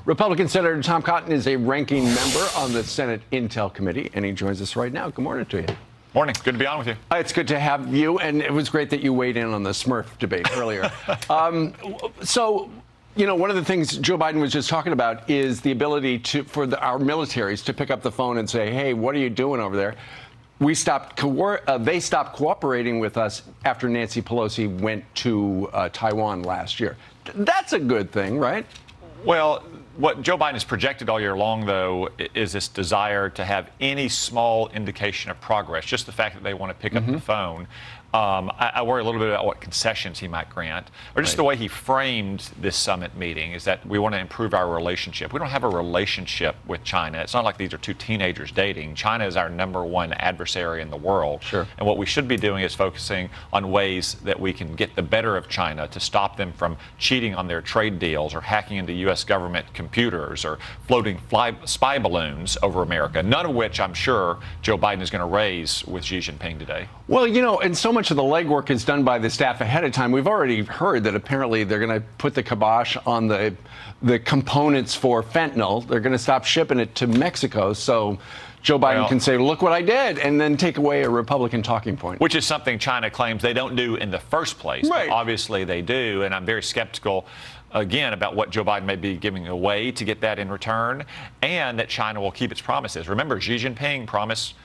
Republican Senator Tom Cotton is a ranking member on the Senate Intel Committee, and he joins us right now. Good morning to you. Morning. Good to be on with you. It's good to have you, and it was great that you weighed in on the Smurf debate earlier. You know, one of the things Joe Biden was just talking about is the ability for our militaries to pick up the phone and say, hey, what are you doing over there? They stopped cooperating with us after Nancy Pelosi went to Taiwan last year. That's a good thing, right? Well, what Joe Biden has projected all year long, though, is this desire to have any small indication of progress, just the fact that they want to pick up the phone. I worry a little bit about what concessions he might grant, or just the way he framed this summit meeting is that we want to improve our relationship. We don't have a relationship with China. It's not like these are two teenagers dating. China is our #1 adversary in the world. Sure. And what we should be doing is focusing on ways that we can get the better of China to stop them from cheating on their trade deals or hacking into U.S. government computers or floating spy balloons over America, none of which I'm sure Joe Biden is going to raise with Xi Jinping today. Well, you know, and so much of the legwork is done by the staff ahead of time. We've already heard that apparently they're going to put the kibosh on the components for fentanyl. They're going to stop shipping it to Mexico. So Joe Biden can say, look what I did, and then take away a Republican talking point. Which is something China claims they don't do in the first place. Right. But obviously they do, and I'm very skeptical, again, about what Joe Biden may be giving away to get that in return, and that China will keep its promises. Remember, Xi Jinping promised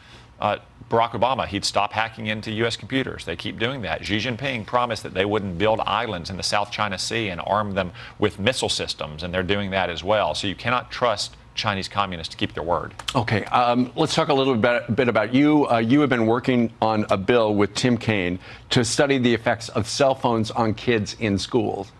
Barack Obama he'd stop hacking into U.S. computers. They keep doing that. Xi Jinping promised that they wouldn't build islands in the South China Sea and arm them with missile systems, and they're doing that as well. So you cannot trust Chinese communists to keep their word. Okay, let's talk a little bit about you. You have been working on a bill with Tim Kaine to study the effects of cell phones on kids in schools.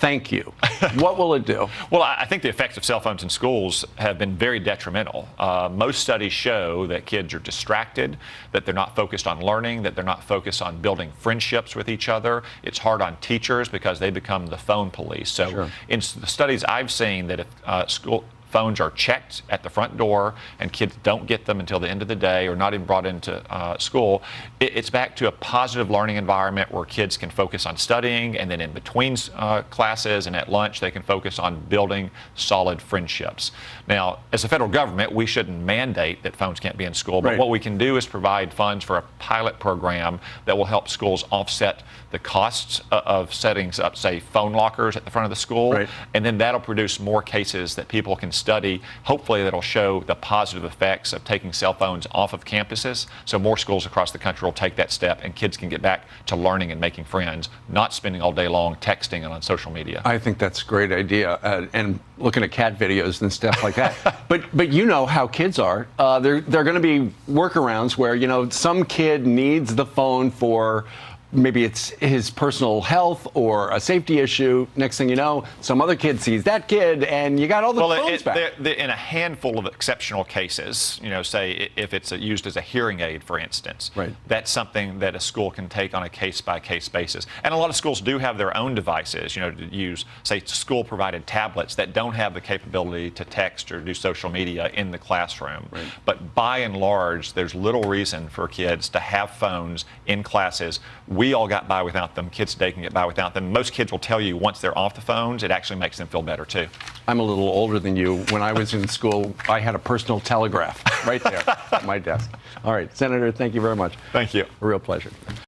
Thank you. What will it do? Well, I think the effects of cell phones in schools have been very detrimental. Most studies show that kids are distracted, that they're not focused on learning, that they're not focused on building friendships with each other. It's hard on teachers because they become the phone police. So Sure. In the studies I've seen, that if school phones are checked at the front door and kids don't get them until the end of the day or not even brought into school, it's back to a positive learning environment where kids can focus on studying, and then in between classes and at lunch they can focus on building solid friendships. Now, as a federal government, we shouldn't mandate that phones can't be in school, but Right. what we can do is provide funds for a pilot program that will help schools offset the costs of setting up, say, phone lockers at the front of the school, Right. and then that'll produce more cases that people can study. Hopefully that'll show the positive effects of taking cell phones off of campuses, so more schools across the country will take that step and kids can get back to learning and making friends, not spending all day long texting and on social media. I think that's a great idea, and looking at cat videos and stuff like that. but you know how kids are. There are going to be workarounds where, you know, some kid needs the phone for maybe it's his personal health or a safety issue. Next thing you know, some other kid sees that kid, and you got all the phones back. In a handful of exceptional cases, you know, say if it's used as a hearing aid, for instance, Right. that's something that a school can take on a case-by-case basis. And a lot of schools do have their own devices, you know, to use, say, school-provided tablets that don't have the capability to text or do social media in the classroom. Right. But by and large, there's little reason for kids to have phones in classes. We all got by without them. Kids today can get by without them. Most kids will tell you once they're off the phones, it actually makes them feel better too. I'm a little older than you. When I was in school, I had a personal telegraph right there at my desk. All right, Senator, thank you very much. Thank you. A real pleasure.